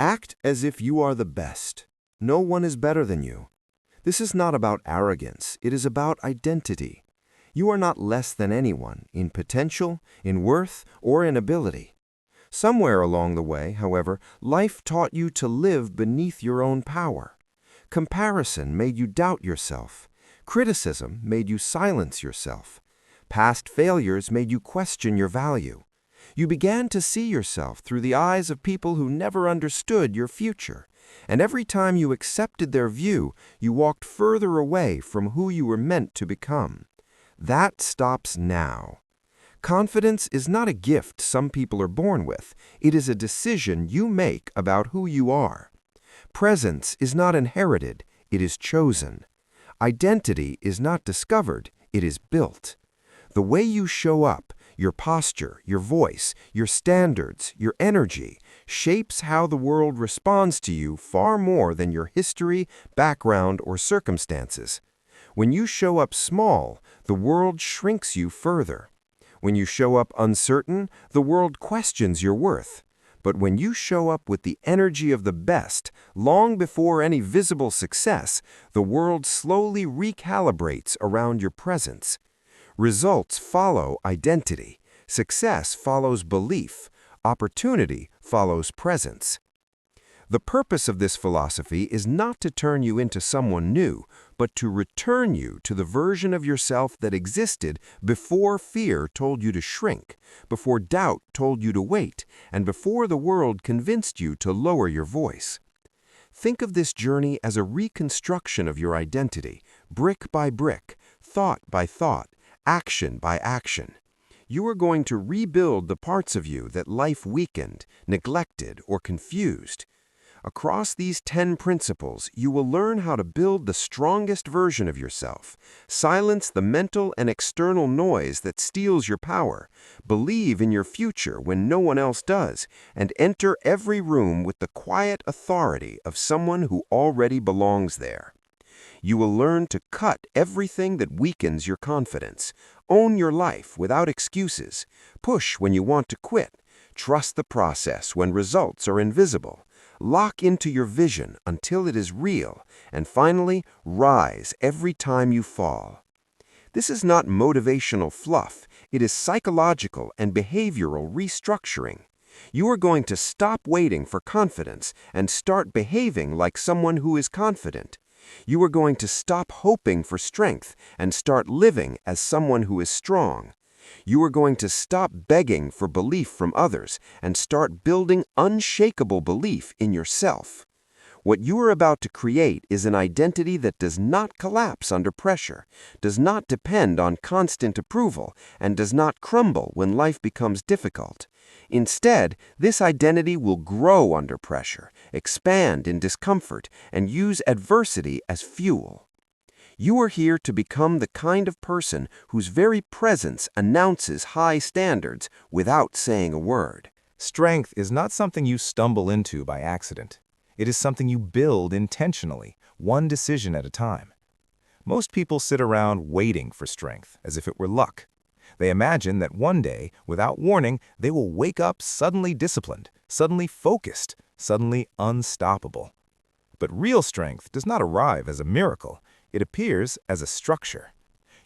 Act as if you are the best. No one is better than you. This is not about arrogance. It is about identity. You are not less than anyone in potential, in worth, or in ability. Somewhere along the way, however, life taught you to live beneath your own power. Comparison made you doubt yourself. Criticism made you silence yourself. Past failures made you question your value. You began to see yourself through the eyes of people who never understood your future, and every time you accepted their view, you walked further away from who you were meant to become. That stops now. Confidence is not a gift some people are born with. It is a decision you make about who you are. Presence is not inherited. It is chosen. Identity is not discovered. It is built. The way you show up, your posture, your voice, your standards, your energy, shapes how the world responds to you far more than your history, background, or circumstances. When you show up small, the world shrinks you further. When you show up uncertain, the world questions your worth. But when you show up with the energy of the best, long before any visible success, the world slowly recalibrates around your presence. Results follow identity. Success follows belief. Opportunity follows presence. The purpose of this philosophy is not to turn you into someone new, but to return you to the version of yourself that existed before fear told you to shrink, before doubt told you to wait, and before the world convinced you to lower your voice. Think of this journey as a reconstruction of your identity, brick by brick, thought by thought, action by action. You are going to rebuild the parts of you that life weakened, neglected, or confused. Across these 10 principles, you will learn how to build the strongest version of yourself, silence the mental and external noise that steals your power, believe in your future when no one else does, and enter every room with the quiet authority of someone who already belongs there. You will learn to cut everything that weakens your confidence, own your life without excuses, push when you want to quit, trust the process when results are invisible, lock into your vision until it is real, and finally, rise every time you fall. This is not motivational fluff. It is psychological and behavioral restructuring. You are going to stop waiting for confidence and start behaving like someone who is confident. You are going to stop hoping for strength and start living as someone who is strong. You are going to stop begging for belief from others and start building unshakable belief in yourself. What you are about to create is an identity that does not collapse under pressure, does not depend on constant approval, and does not crumble when life becomes difficult. Instead, this identity will grow under pressure, expand in discomfort, and use adversity as fuel. You are here to become the kind of person whose very presence announces high standards without saying a word. Strength is not something you stumble into by accident. It is something you build intentionally, one decision at a time. Most people sit around waiting for strength, as if it were luck. They imagine that one day, without warning, they will wake up suddenly disciplined, suddenly focused, suddenly unstoppable. But real strength does not arrive as a miracle. It appears as a structure.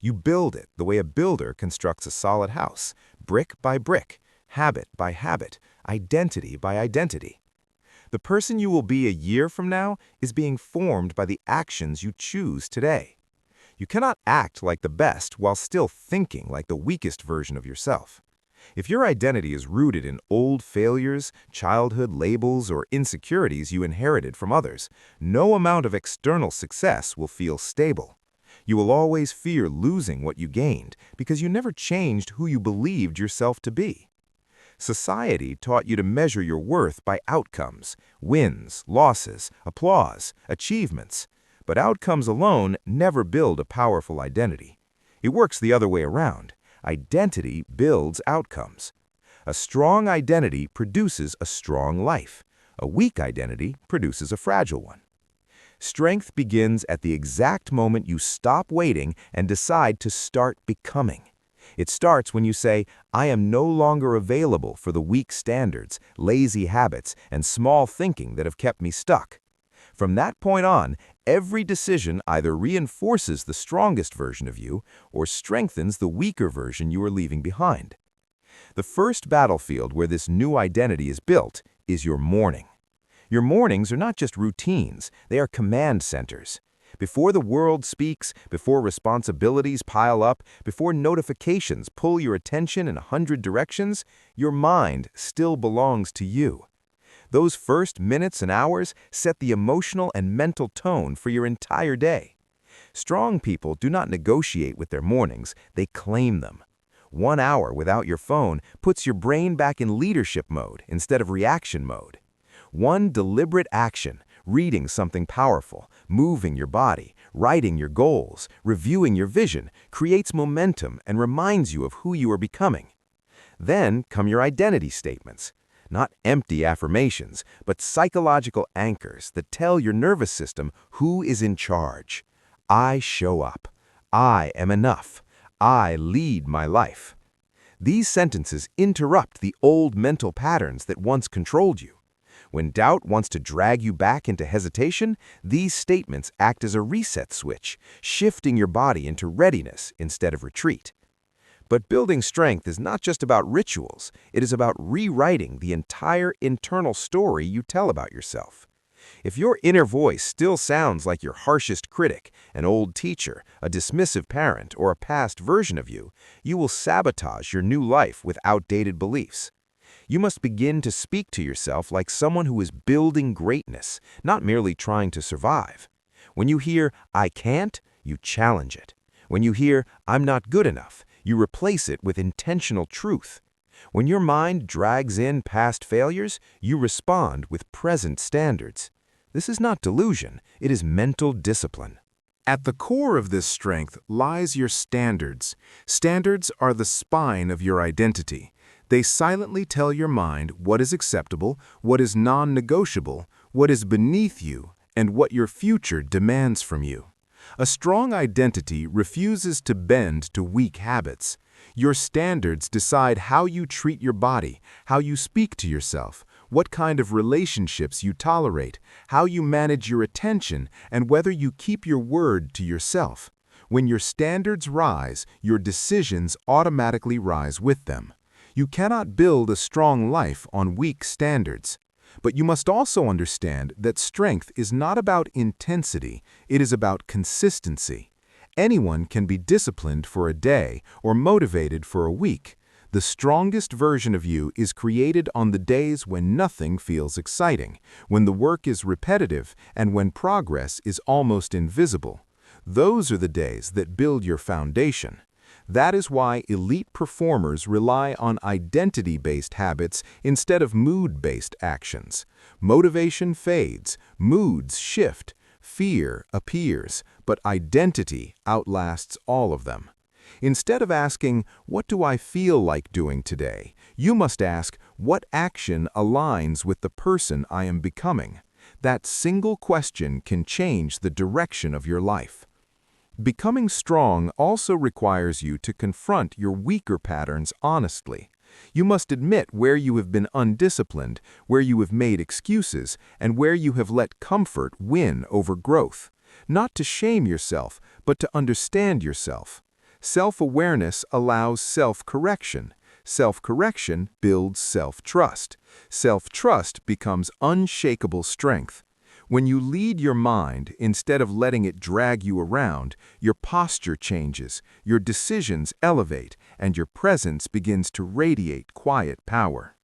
You build it the way a builder constructs a solid house, brick by brick, habit by habit, identity by identity. The person you will be a year from now is being formed by the actions you choose today. You cannot act like the best while still thinking like the weakest version of yourself. If your identity is rooted in old failures, childhood labels, or insecurities you inherited from others, no amount of external success will feel stable. You will always fear losing what you gained because you never changed who you believed yourself to be. Society taught you to measure your worth by outcomes, wins, losses, applause, achievements. But outcomes alone never build a powerful identity. It works the other way around. Identity builds outcomes. A strong identity produces a strong life. A weak identity produces a fragile one. Strength begins at the exact moment you stop waiting and decide to start becoming. It starts when you say, I am no longer available for the weak standards, lazy habits, and small thinking that have kept me stuck. From that point on, every decision either reinforces the strongest version of you or strengthens the weaker version you are leaving behind. The first battlefield where this new identity is built is your morning. Your mornings are not just routines, they are command centers. Before the world speaks, before responsibilities pile up, before notifications pull your attention in 100 directions, your mind still belongs to you. Those first minutes and hours set the emotional and mental tone for your entire day. Strong people do not negotiate with their mornings, they claim them. 1 hour without your phone puts your brain back in leadership mode instead of reaction mode. One deliberate action, reading something powerful, moving your body, writing your goals, reviewing your vision, creates momentum and reminds you of who you are becoming. Then come your identity statements. Not empty affirmations, but psychological anchors that tell your nervous system who is in charge. I show up. I am enough. I lead my life. These sentences interrupt the old mental patterns that once controlled you. When doubt wants to drag you back into hesitation, these statements act as a reset switch, shifting your body into readiness instead of retreat. But building strength is not just about rituals, it is about rewriting the entire internal story you tell about yourself. If your inner voice still sounds like your harshest critic, an old teacher, a dismissive parent, or a past version of you, you will sabotage your new life with outdated beliefs. You must begin to speak to yourself like someone who is building greatness, not merely trying to survive. When you hear, I can't, you challenge it. When you hear, I'm not good enough, you replace it with intentional truth. When your mind drags in past failures, you respond with present standards. This is not delusion, it is mental discipline. At the core of this strength lies your standards. Standards are the spine of your identity. They silently tell your mind what is acceptable, what is non-negotiable, what is beneath you, and what your future demands from you. A strong identity refuses to bend to weak habits. Your standards decide how you treat your body, how you speak to yourself, what kind of relationships you tolerate, how you manage your attention, and whether you keep your word to yourself. When your standards rise, your decisions automatically rise with them. You cannot build a strong life on weak standards. But you must also understand that strength is not about intensity, it is about consistency. Anyone can be disciplined for a day or motivated for a week. The strongest version of you is created on the days when nothing feels exciting, when the work is repetitive, and when progress is almost invisible. Those are the days that build your foundation. That is why elite performers rely on identity-based habits instead of mood-based actions. Motivation fades, moods shift, fear appears, but identity outlasts all of them. Instead of asking, what do I feel like doing today? You must ask, what action aligns with the person I am becoming? That single question can change the direction of your life. Becoming strong also requires you to confront your weaker patterns honestly. You must admit where you have been undisciplined, where you have made excuses, and where you have let comfort win over growth. Not to shame yourself, but to understand yourself. Self-awareness allows self-correction. Self-correction builds self-trust. Self-trust becomes unshakable strength. When you lead your mind, instead of letting it drag you around, your posture changes, your decisions elevate, and your presence begins to radiate quiet power.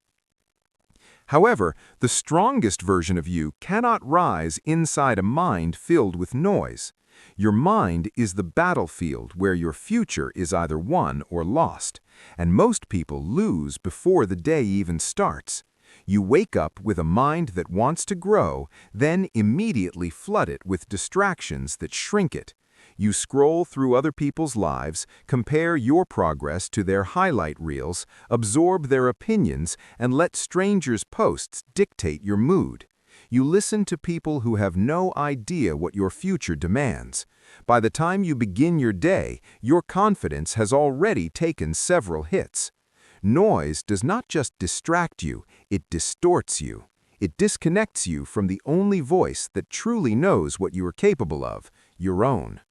However, the strongest version of you cannot rise inside a mind filled with noise. Your mind is the battlefield where your future is either won or lost, and most people lose before the day even starts. You wake up with a mind that wants to grow, then immediately flood it with distractions that shrink it. You scroll through other people's lives, compare your progress to their highlight reels, absorb their opinions, and let strangers' posts dictate your mood. You listen to people who have no idea what your future demands. By the time you begin your day, your confidence has already taken several hits. Noise does not just distract you, it distorts you. It disconnects you from the only voice that truly knows what you are capable of, your own.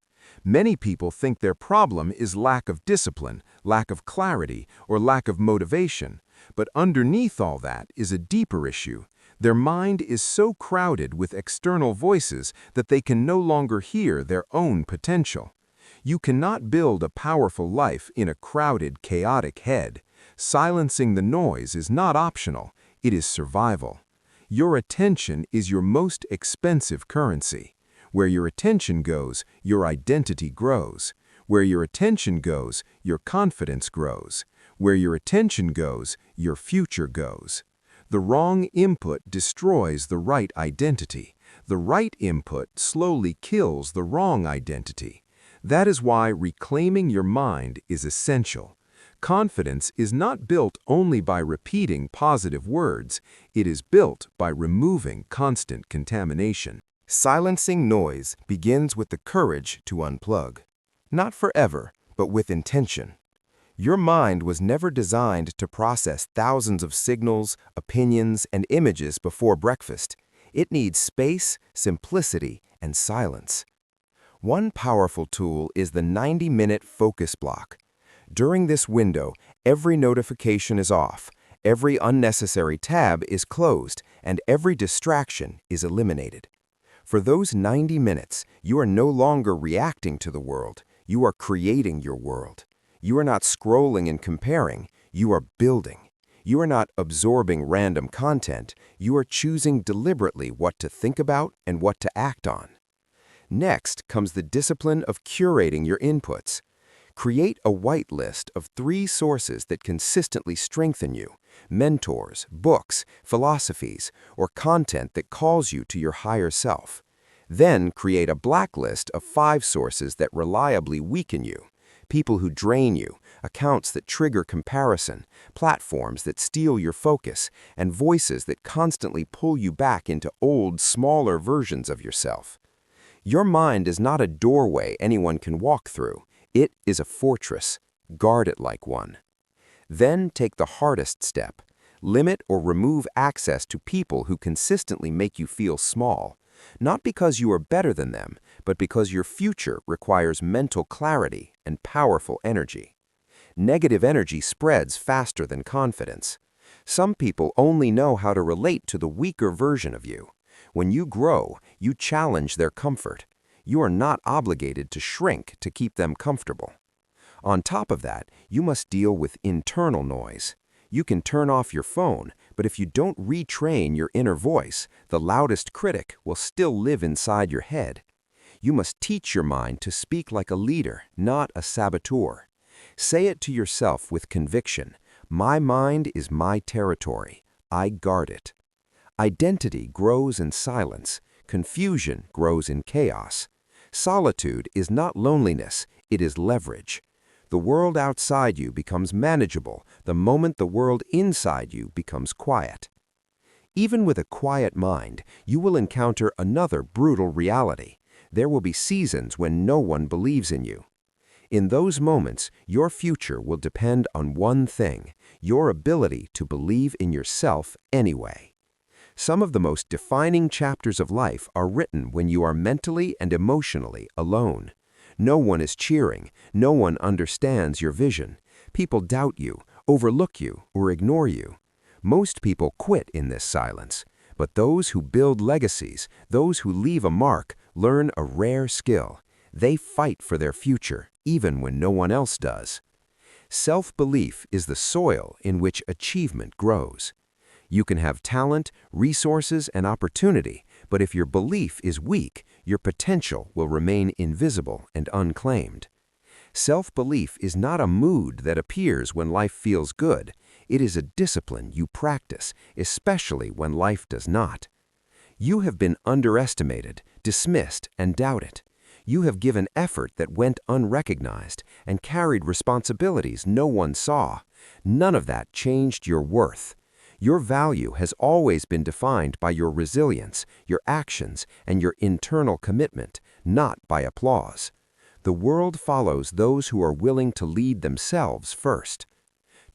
Many people think their problem is lack of discipline, lack of clarity, or lack of motivation. But underneath all that is a deeper issue. Their mind is so crowded with external voices that they can no longer hear their own potential. You cannot build a powerful life in a crowded, chaotic head. Silencing the noise is not optional, it is survival. Your attention is your most expensive currency. Where your attention goes, your identity grows. Where your attention goes, your confidence grows. Where your attention goes, your future goes. The wrong input destroys the right identity. The right input slowly kills the wrong identity. That is why reclaiming your mind is essential. Confidence is not built only by repeating positive words. It is built by removing constant contamination. Silencing noise begins with the courage to unplug. Not forever, but with intention. Your mind was never designed to process thousands of signals, opinions, and images before breakfast. It needs space, simplicity, and silence. One powerful tool is the 90-minute focus block. During this window, every notification is off, every unnecessary tab is closed, and every distraction is eliminated. For those 90 minutes, you are no longer reacting to the world. You are creating your world. You are not scrolling and comparing. You are building. You are not absorbing random content. You are choosing deliberately what to think about and what to act on. Next comes the discipline of curating your inputs. Create a whitelist of 3 sources that consistently strengthen you: mentors, books, philosophies, or content that calls you to your higher self. Then create a blacklist of 5 sources that reliably weaken you: people who drain you, accounts that trigger comparison, platforms that steal your focus, and voices that constantly pull you back into old, smaller versions of yourself. Your mind is not a doorway anyone can walk through. It is a fortress. Guard it like one. Then take the hardest step. Limit or remove access to people who consistently make you feel small. Not because you are better than them, but because your future requires mental clarity and powerful energy. Negative energy spreads faster than confidence. Some people only know how to relate to the weaker version of you. When you grow, you challenge their comfort. You are not obligated to shrink to keep them comfortable. On top of that, you must deal with internal noise. You can turn off your phone, but if you don't retrain your inner voice, the loudest critic will still live inside your head. You must teach your mind to speak like a leader, not a saboteur. Say it to yourself with conviction: my mind is my territory. I guard it. Identity grows in silence. Confusion grows in chaos. Solitude is not loneliness, it is leverage. The world outside you becomes manageable the moment the world inside you becomes quiet. Even with a quiet mind, you will encounter another brutal reality. There will be seasons when no one believes in you. In those moments, your future will depend on one thing: your ability to believe in yourself anyway. Some of the most defining chapters of life are written when you are mentally and emotionally alone. No one is cheering. No one understands your vision. People doubt you, overlook you, or ignore you. Most people quit in this silence. But those who build legacies, those who leave a mark, learn a rare skill. They fight for their future, even when no one else does. Self-belief is the soil in which achievement grows. You can have talent, resources, and opportunity, but if your belief is weak, your potential will remain invisible and unclaimed. Self-belief is not a mood that appears when life feels good. It is a discipline you practice, especially when life does not. You have been underestimated, dismissed, and doubted. You have given effort that went unrecognized and carried responsibilities no one saw. None of that changed your worth. Your value has always been defined by your resilience, your actions, and your internal commitment, not by applause. The world follows those who are willing to lead themselves first.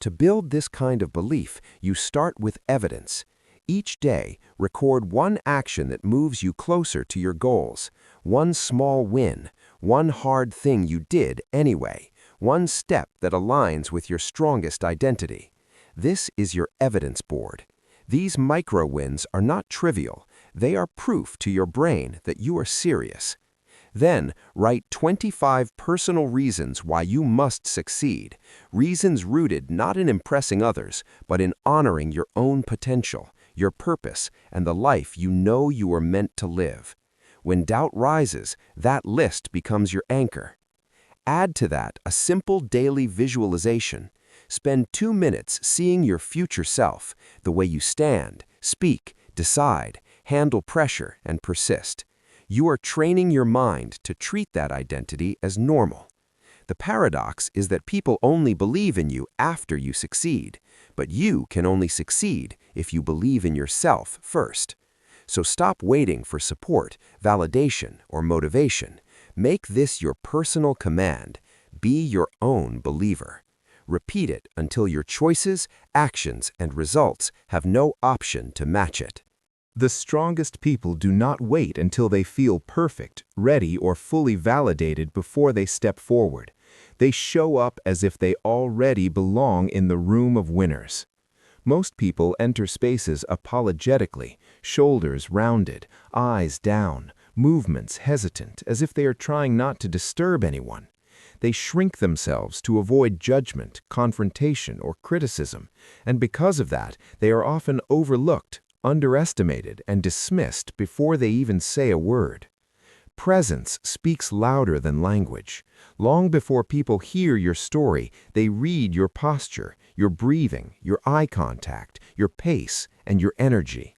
To build this kind of belief, you start with evidence. Each day, record one action that moves you closer to your goals, one small win, one hard thing you did anyway, one step that aligns with your strongest identity. This is your evidence board. These micro wins are not trivial. They are proof to your brain that you are serious. Then, write 25 personal reasons why you must succeed, reasons rooted not in impressing others, but in honoring your own potential, your purpose, and the life you know you are meant to live. When doubt rises, that list becomes your anchor. Add to that a simple daily visualization. Spend 2 minutes seeing your future self, the way you stand, speak, decide, handle pressure, and persist. You are training your mind to treat that identity as normal. The paradox is that people only believe in you after you succeed, but you can only succeed if you believe in yourself first. So stop waiting for support, validation, or motivation. Make this your personal command. Be your own believer. Repeat it until your choices, actions, and results have no option to match it. The strongest people do not wait until they feel perfect, ready, or fully validated before they step forward. They show up as if they already belong in the room of winners. Most people enter spaces apologetically, shoulders rounded, eyes down, movements hesitant, as if they are trying not to disturb anyone. They shrink themselves to avoid judgment, confrontation, or criticism, and because of that, they are often overlooked, underestimated, and dismissed before they even say a word. Presence speaks louder than language. Long before people hear your story, they read your posture, your breathing, your eye contact, your pace, and your energy.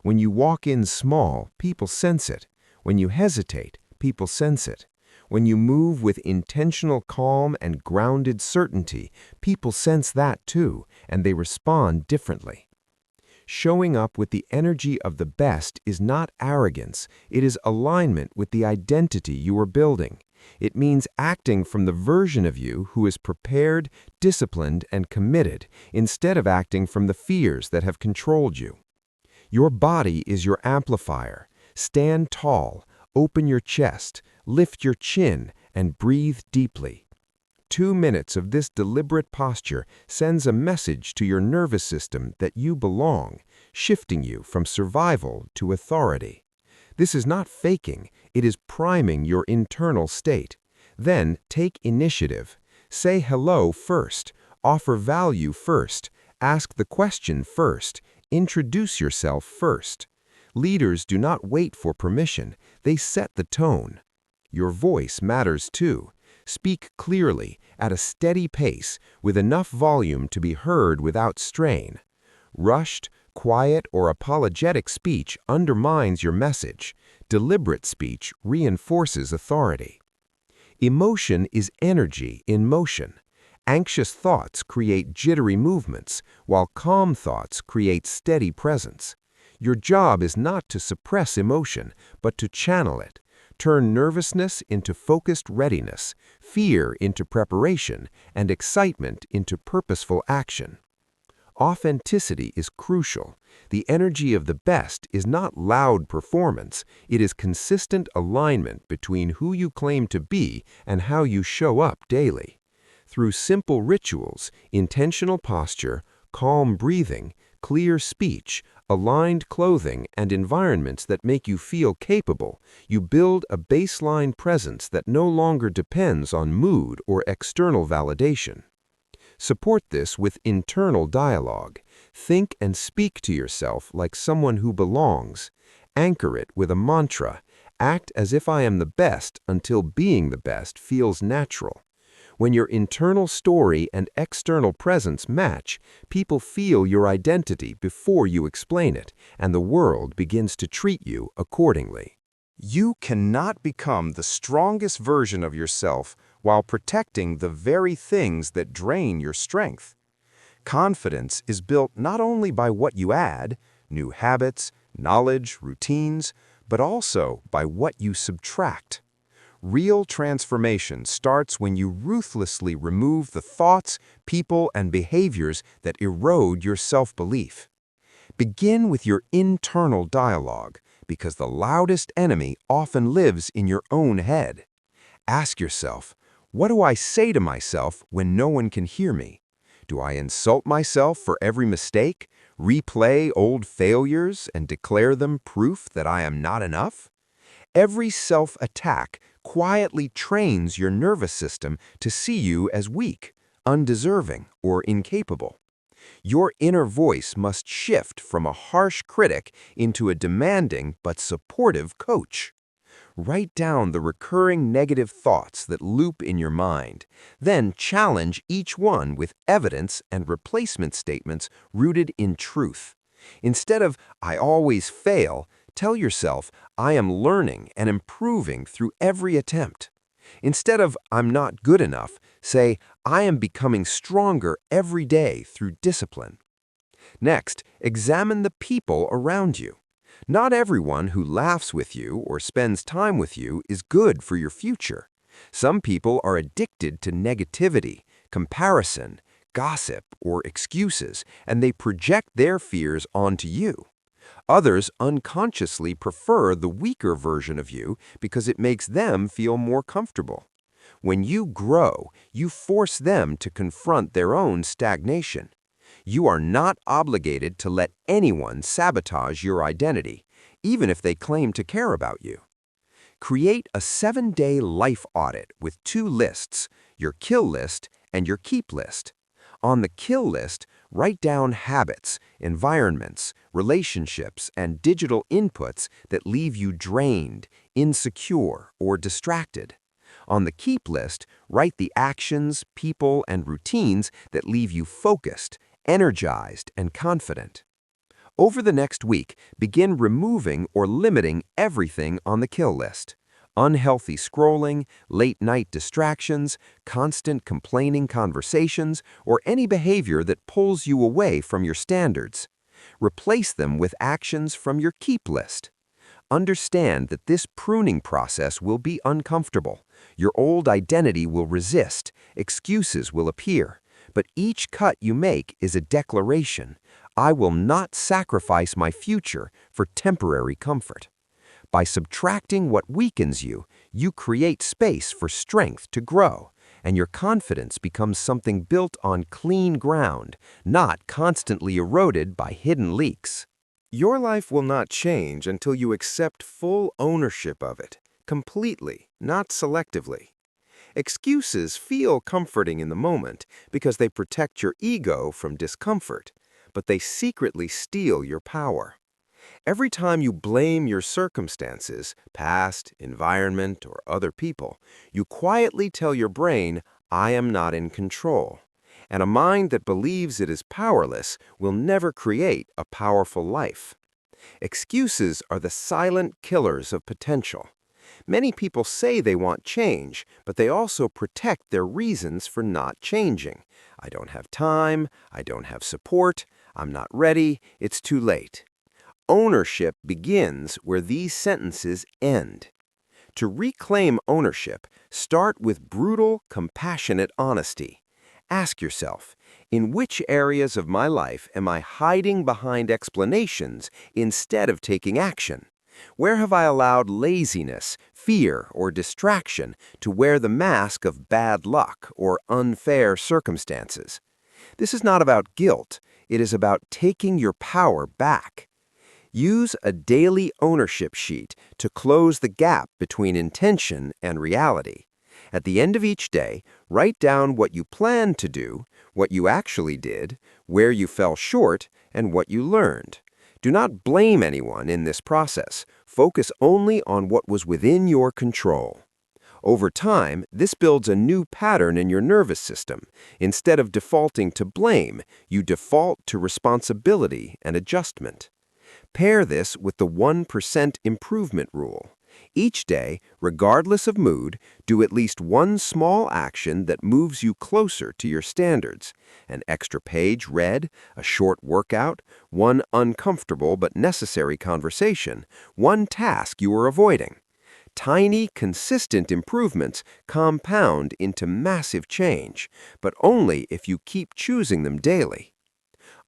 When you walk in small, people sense it. When you hesitate, people sense it. When you move with intentional calm and grounded certainty, people sense that too, and they respond differently. Showing up with the energy of the best is not arrogance, it is alignment with the identity you are building. It means acting from the version of you who is prepared, disciplined, and committed, instead of acting from the fears that have controlled you. Your body is your amplifier. Stand tall, open your chest, lift your chin, and breathe deeply. 2 minutes of this deliberate posture sends a message to your nervous system that you belong, shifting you from survival to authority. This is not faking, it is priming your internal state. Then take initiative. Say hello first, offer value first, ask the question first, introduce yourself first. Leaders do not wait for permission, they set the tone. Your voice matters too. Speak clearly, at a steady pace, with enough volume to be heard without strain. Rushed, quiet, or apologetic speech undermines your message. Deliberate speech reinforces authority. Emotion is energy in motion. Anxious thoughts create jittery movements, while calm thoughts create steady presence. Your job is not to suppress emotion, but to channel it. Turn nervousness into focused readiness, fear into preparation, and excitement into purposeful action. Authenticity is crucial. The energy of the best is not loud performance, it is consistent alignment between who you claim to be and how you show up daily. Through simple rituals, intentional posture, calm breathing, clear speech, aligned clothing, and environments that make you feel capable, you build a baseline presence that no longer depends on mood or external validation. Support this with internal dialogue. Think and speak to yourself like someone who belongs. Anchor it with a mantra. Act as if I am the best until being the best feels natural. When your internal story and external presence match, people feel your identity before you explain it, and the world begins to treat you accordingly. You cannot become the strongest version of yourself while protecting the very things that drain your strength. Confidence is built not only by what you add, new habits, knowledge, routines, but also by what you subtract. Real transformation starts when you ruthlessly remove the thoughts, people, and behaviors that erode your self-belief. Begin with your internal dialogue, because the loudest enemy often lives in your own head. Ask yourself, what do I say to myself when no one can hear me? Do I insult myself for every mistake, replay old failures, and declare them proof that I am not enough? Every self-attack quietly trains your nervous system to see you as weak, undeserving, or incapable. Your inner voice must shift from a harsh critic into a demanding but supportive coach. Write down the recurring negative thoughts that loop in your mind, then challenge each one with evidence and replacement statements rooted in truth. Instead of, "I always fail," tell yourself, "I am learning and improving through every attempt." Instead of, "I'm not good enough," say, "I am becoming stronger every day through discipline." Next, examine the people around you. Not everyone who laughs with you or spends time with you is good for your future. Some people are addicted to negativity, comparison, gossip, or excuses, and they project their fears onto you. Others unconsciously prefer the weaker version of you because it makes them feel more comfortable. When you grow, you force them to confront their own stagnation. You are not obligated to let anyone sabotage your identity, even if they claim to care about you. Create a 7-day life audit with 2 lists, your kill list and your keep list. On the kill list, write down habits, environments, relationships, and digital inputs that leave you drained, insecure, or distracted. On the keep list, write the actions, people, and routines that leave you focused, energized, and confident. Over the next week, begin removing or limiting everything on the kill list. Unhealthy scrolling, late-night distractions, constant complaining conversations, or any behavior that pulls you away from your standards. Replace them with actions from your keep list. Understand that this pruning process will be uncomfortable. Your old identity will resist, excuses will appear. But each cut you make is a declaration. I will not sacrifice my future for temporary comfort. By subtracting what weakens you, you create space for strength to grow, and your confidence becomes something built on clean ground, not constantly eroded by hidden leaks. Your life will not change until you accept full ownership of it, completely, not selectively. Excuses feel comforting in the moment because they protect your ego from discomfort, but they secretly steal your power. Every time you blame your circumstances, past, environment, or other people, you quietly tell your brain, "I am not in control." And a mind that believes it is powerless will never create a powerful life. Excuses are the silent killers of potential. Many people say they want change, but they also protect their reasons for not changing. I don't have time, I don't have support, I'm not ready, it's too late. Ownership begins where these sentences end. To reclaim ownership, start with brutal, compassionate honesty. Ask yourself, in which areas of my life am I hiding behind explanations instead of taking action? Where have I allowed laziness, fear, or distraction to wear the mask of bad luck or unfair circumstances? This is not about guilt. It is about taking your power back. Use a daily ownership sheet to close the gap between intention and reality. At the end of each day, write down what you planned to do, what you actually did, where you fell short, and what you learned. Do not blame anyone in this process. Focus only on what was within your control. Over time, this builds a new pattern in your nervous system. Instead of defaulting to blame, you default to responsibility and adjustment. Pair this with the 1% improvement rule. Each day, regardless of mood, do at least one small action that moves you closer to your standards. An extra page read, a short workout, one uncomfortable but necessary conversation, one task you are avoiding. Tiny, consistent improvements compound into massive change, but only if you keep choosing them daily.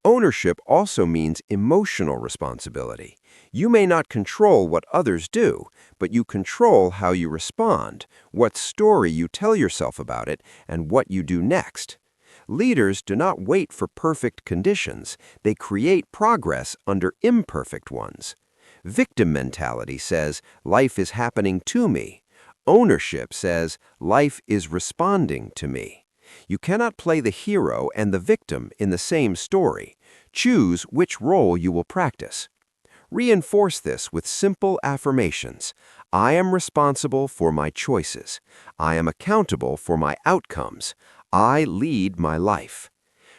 Ownership also means emotional responsibility. You may not control what others do, but you control how you respond, what story you tell yourself about it, and what you do next. Leaders do not wait for perfect conditions. They create progress under imperfect ones. Victim mentality says, life is happening to me. Ownership says, life is responding to me. You cannot play the hero and the victim in the same story. Choose which role you will practice. Reinforce this with simple affirmations. I am responsible for my choices. I am accountable for my outcomes. I lead my life.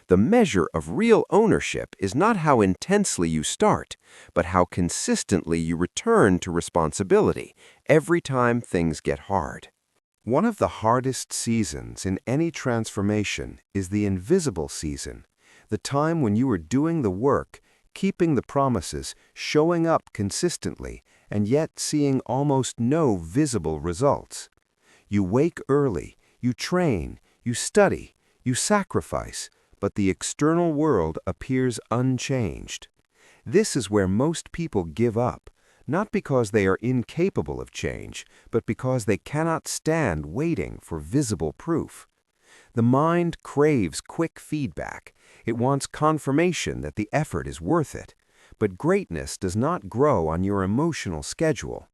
The measure of real ownership is not how intensely you start, but how consistently you return to responsibility every time things get hard. One of the hardest seasons in any transformation is the invisible season, the time when you are doing the work, keeping the promises, showing up consistently, and yet seeing almost no visible results. You wake early, you train, you study, you sacrifice, but the external world appears unchanged. This is where most people give up, not because they are incapable of change, but because they cannot stand waiting for visible proof. The mind craves quick feedback. It wants confirmation that the effort is worth it. But greatness does not grow on your emotional schedule.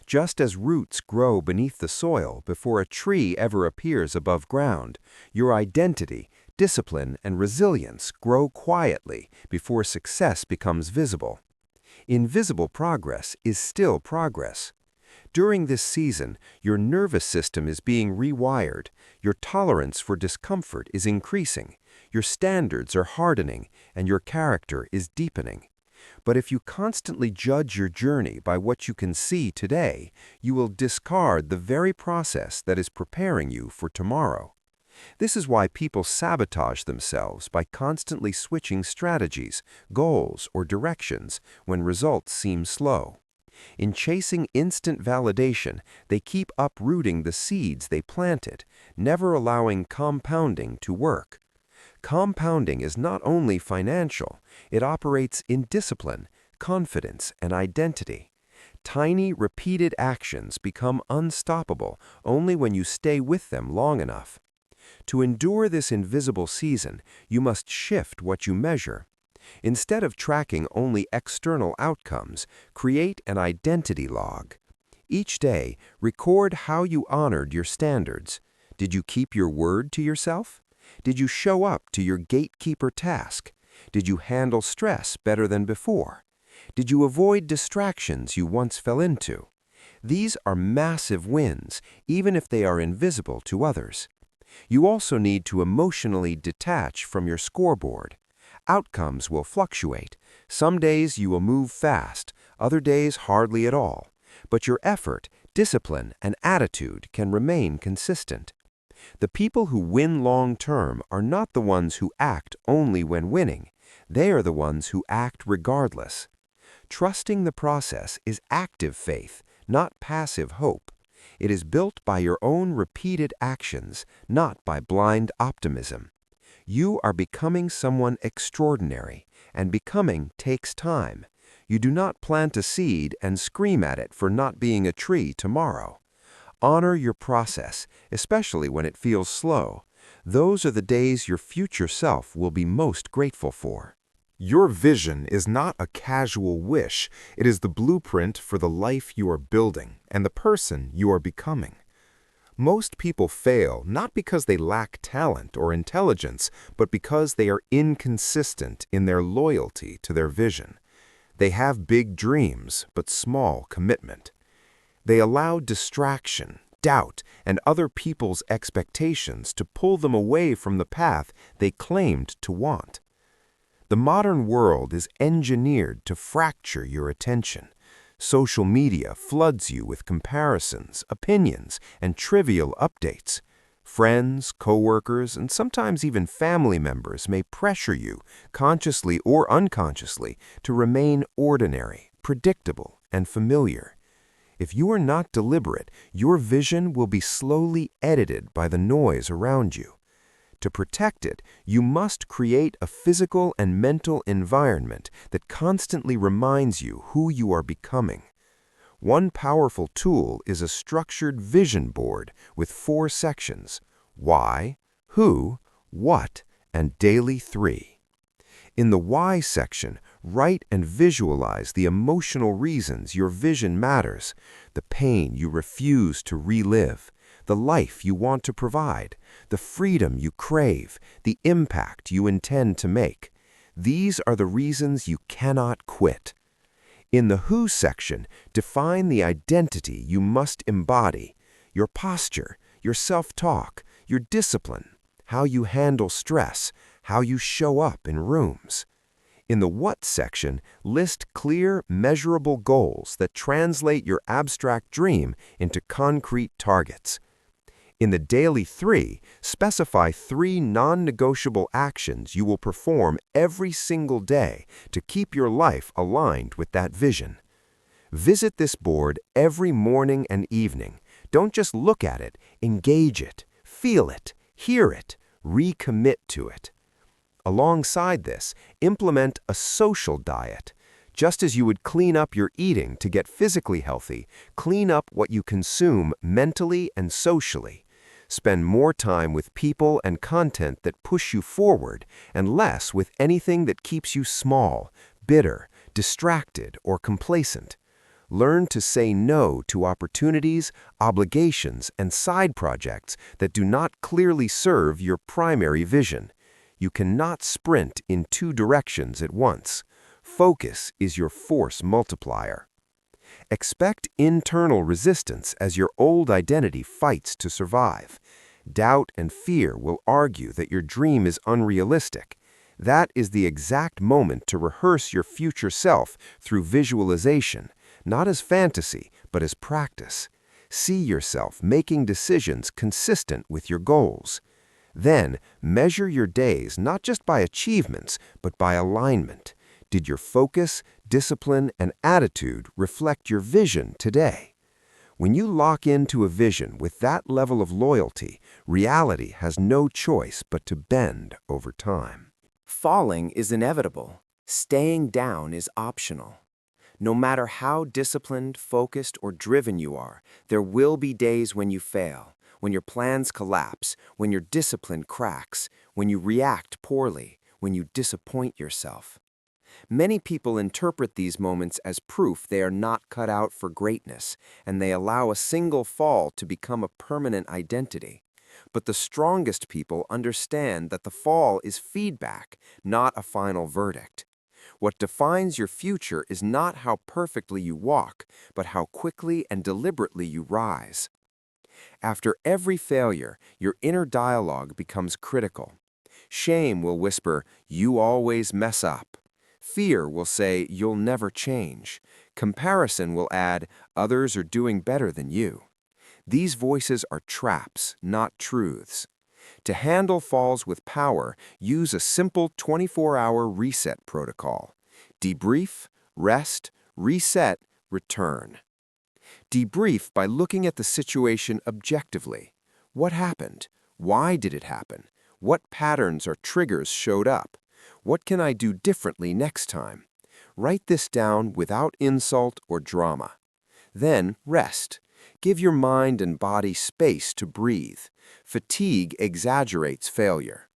Just as roots grow beneath the soil before a tree ever appears above ground, your identity, discipline, and resilience grow quietly before success becomes visible. Invisible progress is still progress. During this season, your nervous system is being rewired, your tolerance for discomfort is increasing, your standards are hardening, and your character is deepening. But if you constantly judge your journey by what you can see today, you will discard the very process that is preparing you for tomorrow. This is why people sabotage themselves by constantly switching strategies, goals, or directions when results seem slow. In chasing instant validation, they keep uprooting the seeds they planted, never allowing compounding to work. Compounding is not only financial, it operates in discipline, confidence, and identity. Tiny, repeated actions become unstoppable only when you stay with them long enough. To endure this invisible season, you must shift what you measure. Instead of tracking only external outcomes, create an identity log. Each day, record how you honored your standards. Did you keep your word to yourself? Did you show up to your gatekeeper task? Did you handle stress better than before? Did you avoid distractions you once fell into? These are massive wins, even if they are invisible to others. You also need to emotionally detach from your scoreboard. Outcomes will fluctuate. Some days you will move fast, other days hardly at all. But your effort, discipline, and attitude can remain consistent. The people who win long-term are not the ones who act only when winning. They are the ones who act regardless. Trusting the process is active faith, not passive hope. It is built by your own repeated actions, not by blind optimism. You are becoming someone extraordinary, and becoming takes time. You do not plant a seed and scream at it for not being a tree tomorrow. Honor your process, especially when it feels slow. Those are the days your future self will be most grateful for. Your vision is not a casual wish. It is the blueprint for the life you are building and the person you are becoming. Most people fail not because they lack talent or intelligence, but because they are inconsistent in their loyalty to their vision. They have big dreams, but small commitment. They allow distraction, doubt, and other people's expectations to pull them away from the path they claimed to want. The modern world is engineered to fracture your attention. Social media floods you with comparisons, opinions, and trivial updates. Friends, coworkers, and sometimes even family members may pressure you, consciously or unconsciously, to remain ordinary, predictable, and familiar. If you are not deliberate, your vision will be slowly edited by the noise around you. To protect it, you must create a physical and mental environment that constantly reminds you who you are becoming. One powerful tool is a structured vision board with 4 sections: why, who, what, and daily 3. In the why section, write and visualize the emotional reasons your vision matters, the pain you refuse to relive, the life you want to provide, the freedom you crave, the impact you intend to make. These are the reasons you cannot quit. In the who section, define the identity you must embody: your posture, your self-talk, your discipline, how you handle stress, how you show up in rooms. In the what section, list clear, measurable goals that translate your abstract dream into concrete targets. In the daily 3, specify 3 non-negotiable actions you will perform every single day to keep your life aligned with that vision. Visit this board every morning and evening. Don't just look at it, engage it, feel it, hear it, recommit to it. Alongside this, implement a social diet. Just as you would clean up your eating to get physically healthy, clean up what you consume mentally and socially. Spend more time with people and content that push you forward, and less with anything that keeps you small, bitter, distracted, or complacent. Learn to say no to opportunities, obligations, and side projects that do not clearly serve your primary vision. You cannot sprint in 2 directions at once. Focus is your force multiplier. Expect internal resistance as your old identity fights to survive. Doubt and fear will argue that your dream is unrealistic. That is the exact moment to rehearse your future self through visualization, not as fantasy, but as practice. See yourself making decisions consistent with your goals. Then, measure your days not just by achievements, but by alignment. Did your focus, discipline, and attitude reflect your vision today? When you lock into a vision with that level of loyalty, reality has no choice but to bend over time. Falling is inevitable. Staying down is optional. No matter how disciplined, focused, or driven you are, there will be days when you fail, when your plans collapse, when your discipline cracks, when you react poorly, when you disappoint yourself. Many people interpret these moments as proof they are not cut out for greatness, and they allow a single fall to become a permanent identity. But the strongest people understand that the fall is feedback, not a final verdict. What defines your future is not how perfectly you walk, but how quickly and deliberately you rise. After every failure, your inner dialogue becomes critical. Shame will whisper, "You always mess up." Fear will say, "You'll never change." Comparison will add, "Others are doing better than you." These voices are traps, not truths. To handle falls with power, use a simple 24-hour reset protocol. Debrief, rest, reset, return. Debrief by looking at the situation objectively. What happened? Why did it happen? What patterns or triggers showed up? What can I do differently next time? Write this down without insult or drama. Then rest. Give your mind and body space to breathe. Fatigue exaggerates failure.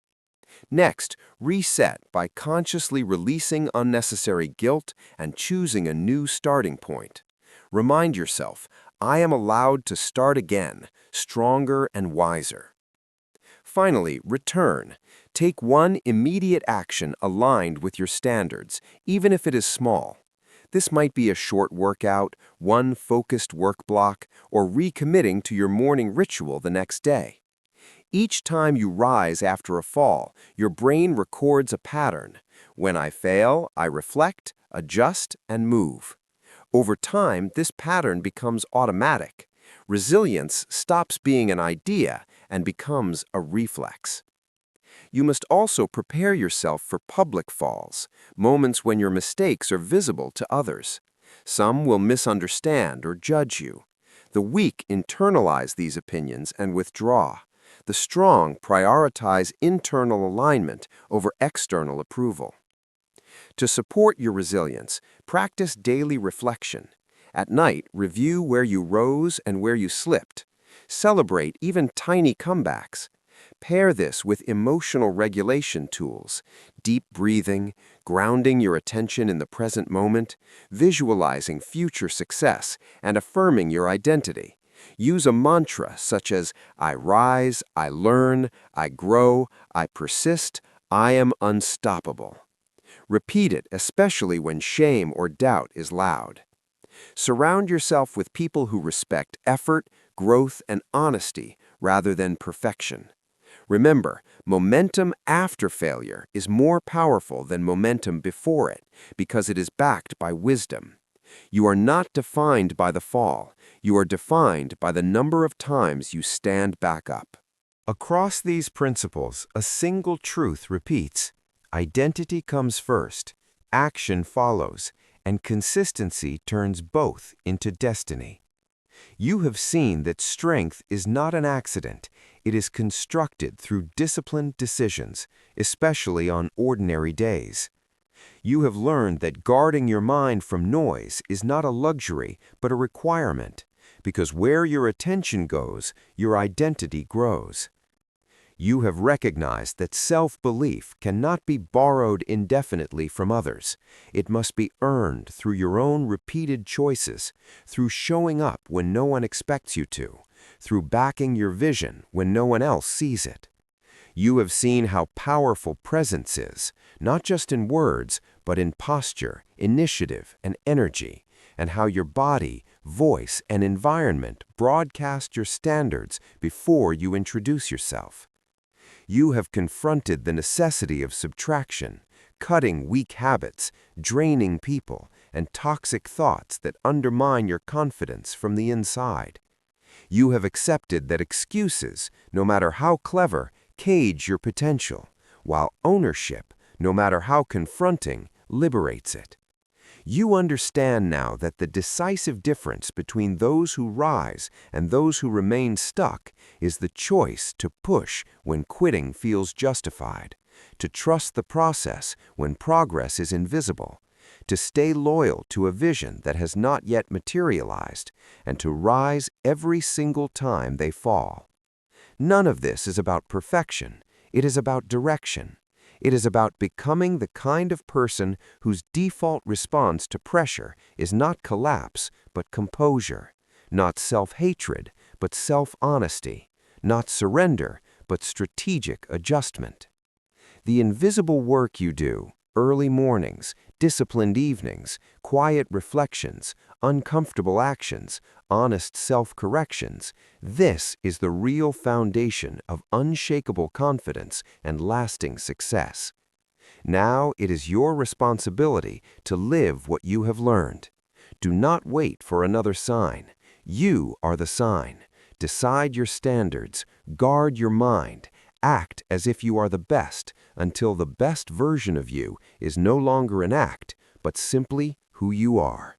Next, reset by consciously releasing unnecessary guilt and choosing a new starting point. Remind yourself, I am allowed to start again, stronger and wiser. Finally, return. Take one immediate action aligned with your standards, even if it is small. This might be a short workout, one focused work block, or recommitting to your morning ritual the next day. Each time you rise after a fall, your brain records a pattern. When I fail, I reflect, adjust, and move. Over time, this pattern becomes automatic. Resilience stops being an idea and becomes a reflex. You must also prepare yourself for public falls, moments when your mistakes are visible to others. Some will misunderstand or judge you. The weak internalize these opinions and withdraw. The strong prioritize internal alignment over external approval. To support your resilience, practice daily reflection. At night, review where you rose and where you slipped. Celebrate even tiny comebacks. Pair this with emotional regulation tools, deep breathing, grounding your attention in the present moment, visualizing future success, and affirming your identity. Use a mantra such as, I rise, I learn, I grow, I persist, I am unstoppable. Repeat it, especially when shame or doubt is loud. Surround yourself with people who respect effort, growth, and honesty rather than perfection. Remember, momentum after failure is more powerful than momentum before it because it is backed by wisdom. You are not defined by the fall. You are defined by the number of times you stand back up. Across these principles, a single truth repeats: identity comes first, action follows, and consistency turns both into destiny. You have seen that strength is not an accident. It is constructed through disciplined decisions, especially on ordinary days. You have learned that guarding your mind from noise is not a luxury, but a requirement, because where your attention goes, your identity grows. You have recognized that self-belief cannot be borrowed indefinitely from others. It must be earned through your own repeated choices, through showing up when no one expects you to, through backing your vision when no one else sees it. You have seen how powerful presence is, not just in words, but in posture, initiative, and energy, and how your body, voice, and environment broadcast your standards before you introduce yourself. You have confronted the necessity of subtraction, cutting weak habits, draining people, and toxic thoughts that undermine your confidence from the inside. You have accepted that excuses, no matter how clever, cage your potential, while ownership, no matter how confronting, liberates it. You understand now that the decisive difference between those who rise and those who remain stuck is the choice to push when quitting feels justified, to trust the process when progress is invisible, to stay loyal to a vision that has not yet materialized, and to rise every single time they fall. None of this is about perfection. It is about direction. It is about becoming the kind of person whose default response to pressure is not collapse, but composure, not self-hatred, but self-honesty, not surrender, but strategic adjustment. The invisible work you do, early mornings, disciplined evenings, quiet reflections, uncomfortable actions, honest self-corrections, this is the real foundation of unshakable confidence and lasting success. Now it is your responsibility to live what you have learned. Do not wait for another sign. You are the sign. Decide your standards, guard your mind, act as if you are the best until the best version of you is no longer an act, but simply who you are.